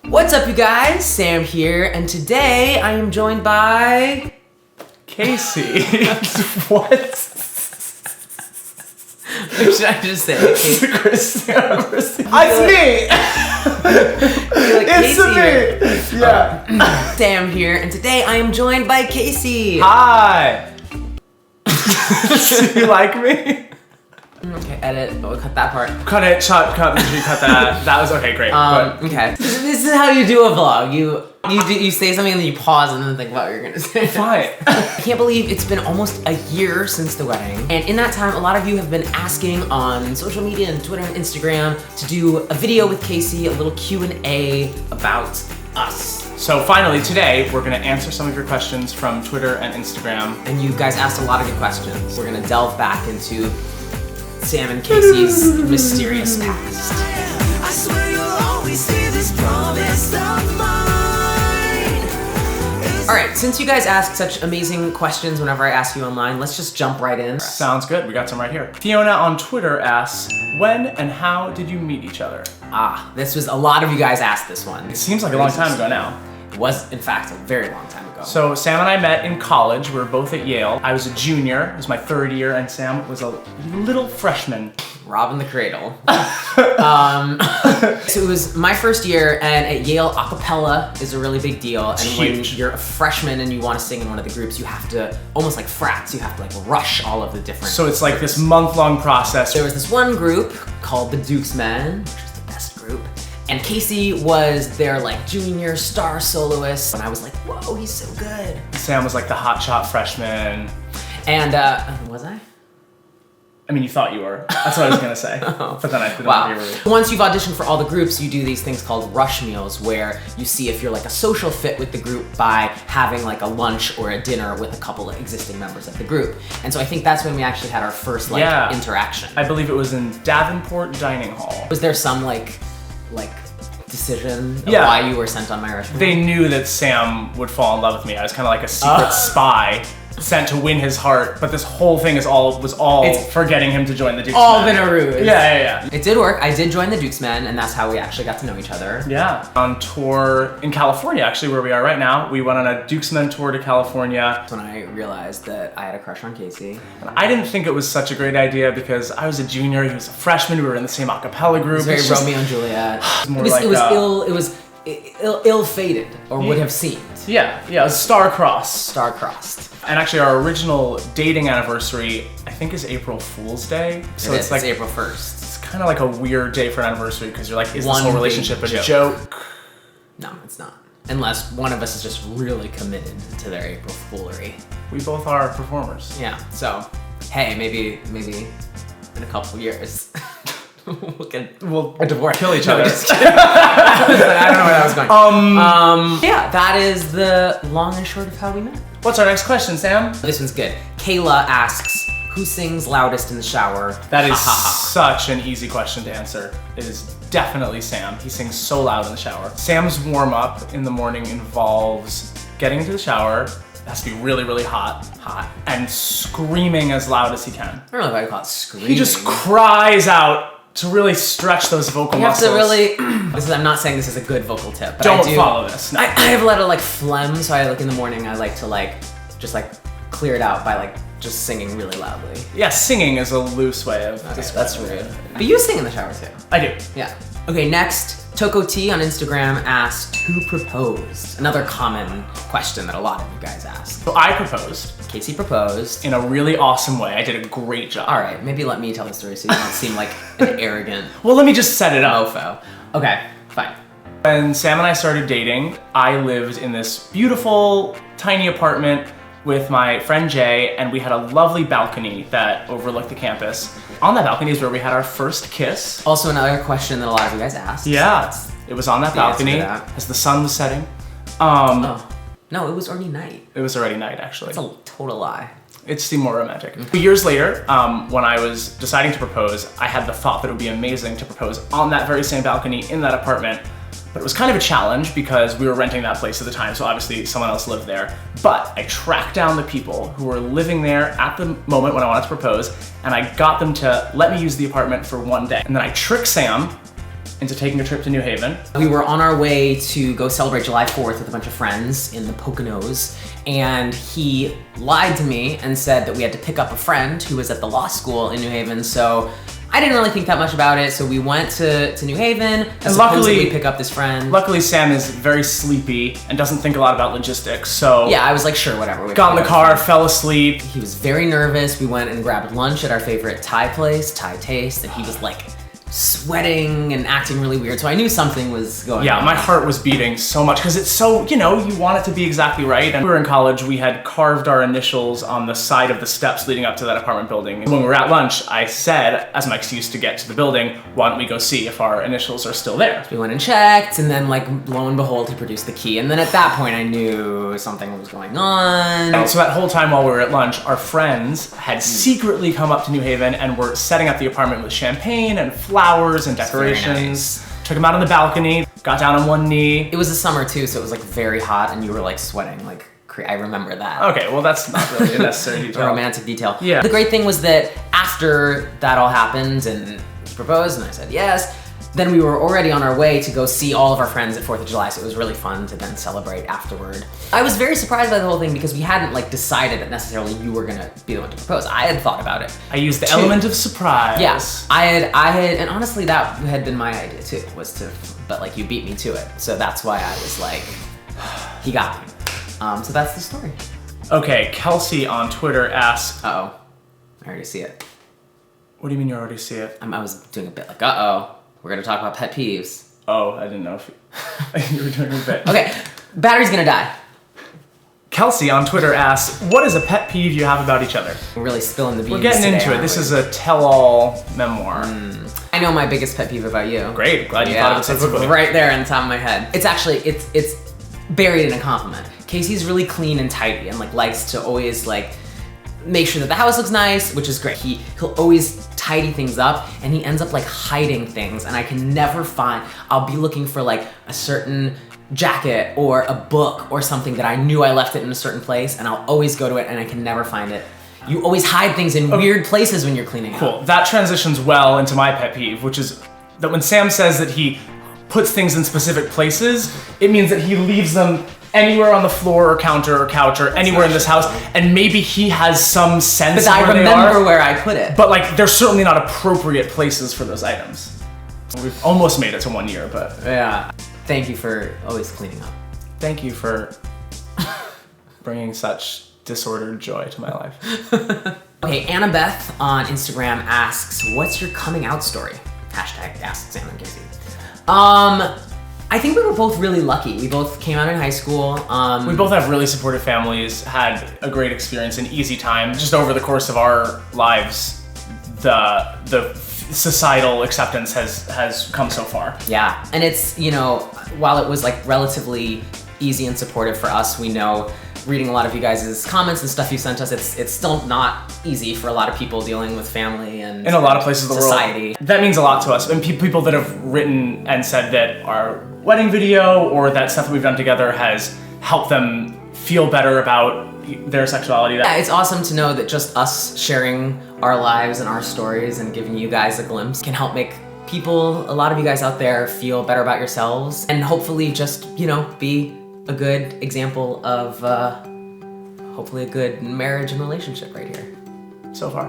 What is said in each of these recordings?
What's up, you guys? Sam here, and today I am joined by... Casey. What? Should I just say Casey? It's me! Like, It's Casey me! Yeah. Sam here, and today I am joined by Casey. Hi! Do you like me? Okay, edit. Oh, cut that part. Cut it, cut that. That was okay, great. Okay. This is how you do a vlog. You say something and then you pause and then think about what you're gonna say. Fine. I can't believe it's been almost a year since the wedding. And in that time, a lot of you have been asking on social media and Twitter and Instagram to do a video with Casey, a little Q&A about us. So finally, today, we're gonna answer some of your questions from Twitter and Instagram. And you guys asked a lot of good questions. We're gonna delve back into Sam and Casey's mysterious past. I swear you'll always see this promise of mine. All right, since you guys ask such amazing questions whenever I ask you online, let's just jump right in. Sounds good, we got some right here. Fiona on Twitter asks, when and how did you meet each other? This was, a lot of you guys asked this one. It seems like a long time ago now. It was, in fact, a very long time ago. So Sam and I met in college. We were both at Yale. I was a junior, it was my third year, and Sam was a little freshman. Robbing the cradle. So it was my first year, and at Yale, a cappella is a really big deal. And Huge. when you're a freshman and you want to sing in one of the groups, you have to, almost like frats, you have to like rush all of the different So it's like groups. this month-long process. There was this one group called the Duke's Men, which was the best group. And Casey was their like junior star soloist. And I was like, whoa, he's so good. Sam was like the hotshot freshman. And, was I? I mean, you thought you were. That's what I was gonna say. But then I didn't Wow. think you were. Once you've auditioned for all the groups, you do these things called rush meals, where you see if you're like a social fit with the group by having like a lunch or a dinner with a couple of existing members of the group. And so I think that's when we actually had our first like interaction. I believe it was in Davenport Dining Hall. Was there some like decision of Yeah. why you were sent on my rush meal? They knew that Sam would fall in love with me. I was kind of like a secret spy sent to win his heart, but this whole thing was all for getting him to join the Duke's all Men. been a ruse. Yeah. It did work. I did join the Duke's Men, and that's how we actually got to know each other. Yeah. On tour in California, actually, where we are right now. We went on a Duke's Men tour to California. That's when I realized that I had a crush on Casey. And I didn't think it was such a great idea because I was a junior, he was a freshman, we were in the same a cappella group. It was very It's just- Romeo and Juliet. more It like, was ill-fated, or would have seemed. Yeah, it was star-crossed. Star-crossed. And actually our original dating anniversary, I think is April Fool's Day. So It's like April 1st. it's kind of like a weird day for an anniversary because you're like, is One this whole big relationship a joke. joke? No, it's not. Unless one of us is just really committed to their April foolery. We both are performers. Yeah, so, hey, maybe in a couple years, we'll We'll divorce. kill each No, other. just kidding. I don't know where that was going. Yeah, that is the long and short of how we met. What's our next question, Sam? This one's good. Kayla asks, who sings loudest in the shower? That is Ha, ha, ha. such an easy question to answer. It is definitely Sam. He sings so loud in the shower. Sam's warm-up in the morning involves getting into the shower. It has to be really, really hot, and screaming as loud as he can. I don't know if I would call it screaming. He just cries out to really stretch those vocal You have muscles. to really, I'm not saying this is a good vocal tip, but Don't I do, follow this. No. I have a lot of like phlegm, so I like in the morning, I like to just clear it out by just singing really loudly. Yeah, singing is a loose way of Okay, describing that's it. rude. But you sing in the shower too. I do. Yeah. Okay, next, Toko T on Instagram asked, who proposed? Another common question that a lot of you guys ask. So I proposed Casey proposed. in a really awesome way. I did a great job. All right, maybe let me tell the story so you don't seem like an arrogant Well, let me just set it up. mofo. Okay, fine. When Sam and I started dating, I lived in this beautiful, tiny apartment with my friend Jay, and we had a lovely balcony that overlooked the campus. On that balcony is where we had our first kiss. Also another question that a lot of you guys asked. Yeah, it was on that the answer to balcony that. as the sun was setting. Oh, no, it was already night. It was already night, actually. It's a total lie. It seemed more romantic. Years later, when I was deciding to propose, I had the thought that it would be amazing to propose on that very same balcony in that apartment. But it was kind of a challenge because we were renting that place at the time, so obviously someone else lived there. But I tracked down the people who were living there at the moment when I wanted to propose, and I got them to let me use the apartment for one day. And then I tricked Sam into taking a trip to New Haven. We were on our way to go celebrate July 4th with a bunch of friends in the Poconos, and he lied to me and said that we had to pick up a friend who was at the law school in New Haven, so I didn't really think that much about it, so we went to New Haven, and luckily we pick up this friend. Luckily Sam is very sleepy and doesn't think a lot about logistics, so... Yeah, I was like, sure, whatever. We got in the car, fell asleep. He was very nervous. We went and grabbed lunch at our favorite Thai place, Thai Taste, and he was like sweating and acting really weird, so I knew something was going on. Yeah, my heart was beating so much, because it's so, you know, you want it to be exactly right. And we were in college, we had carved our initials on the side of the steps leading up to that apartment building. And when we were at lunch, I said, as my excuse to get to the building, why don't we go see if our initials are still there? We went and checked, and then like, lo and behold, he produced the key. And then at that point, I knew something was going on. And so that whole time while we were at lunch, our friends had secretly come up to New Haven and were setting up the apartment with champagne and flowers and decorations. Nice. Took him out on the balcony, got down on one knee. It was the summer too, so it was like very hot, and you were like sweating like I remember that. Okay, well that's not really a necessary detail. A romantic detail. Yeah. The great thing was that after that all happened and he proposed and I said yes, then we were already on our way to go see all of our friends at 4th of July, so it was really fun to then celebrate afterward. I was very surprised by the whole thing because we hadn't like decided that necessarily you were gonna be the one to propose. I had thought about it. I used the element of surprise. Yes, I had, and honestly that had been my idea too, was to, but like you beat me to it. So that's why I was like, he got me. So that's the story. Okay, Kelsey on Twitter asks... Uh-oh, I already see it. What do you mean you already see it? I was doing a bit like, uh-oh, we're gonna talk about pet peeves. Oh, I didn't know if you were doing a bit. Okay, battery's gonna die. Kelsey on Twitter asks, what is a pet peeve you have about each other? We're really spilling the beans. We're getting today, into it. aren't This we? is a tell-all memoir. I know my biggest pet peeve about you. Great, glad you thought of it so it's quickly. right there on the top of my head. It's actually, it's buried in a compliment. Casey's really clean and tidy and like likes to always like make sure that the house looks nice, which is great. He'll always tidy things up and he ends up like hiding things and I can never find, I'll be looking for like a certain jacket or a book or something that I knew I left it in a certain place and I'll always go to it and I can never find it. You always hide things in weird places when you're cleaning up. Cool, that transitions well into my pet peeve, which is that when Sam says that he puts things in specific places, it means that he leaves them anywhere on the floor or counter or couch or anywhere in this house, and maybe he has some sense But of I where they are. remember where I put it. But like, they're certainly not appropriate places for those items. We've almost made it to 1 year, but... Yeah. Thank you for always cleaning up. Thank you for bringing such disordered joy to my life. Okay, Annabeth on Instagram asks, what's your coming out story? Hashtag ask Sam and Casey. I think we were both really lucky. We both came out in high school. We both have really supportive families, had a great experience, an easy time. Just over the course of our lives, the societal acceptance has come so far. Yeah, and it's, you know, while it was like relatively easy and supportive for us, we know reading a lot of you guys' comments and stuff you sent us, it's still not easy for a lot of people dealing with family and in a lot of places of the society. world. That means a lot to us. And people that have written and said that our wedding video or that stuff that we've done together has helped them feel better about their sexuality. Yeah, it's awesome to know that just us sharing our lives and our stories and giving you guys a glimpse can help make people, a lot of you guys out there, feel better about yourselves and hopefully just, you know, be a good example of hopefully a good marriage and relationship right here. So far.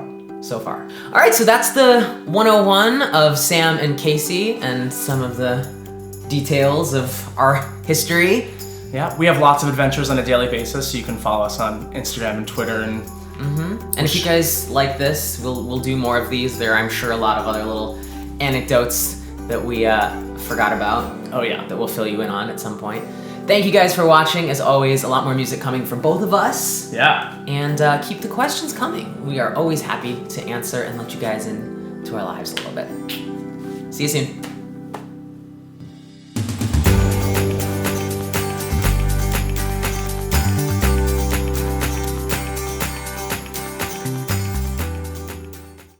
All right, so that's the 101 of Sam and Casey and some of the details of our history. Yeah, we have lots of adventures on a daily basis, so you can follow us on Instagram and Twitter and... And if you guys like this, we'll do more of these. There are, I'm sure, a lot of other little anecdotes that we forgot about. Oh yeah. That we'll fill you in on at some point. Thank you guys for watching. As always, a lot more music coming from both of us. Yeah. And keep the questions coming. We are always happy to answer and let you guys into our lives a little bit. See you soon.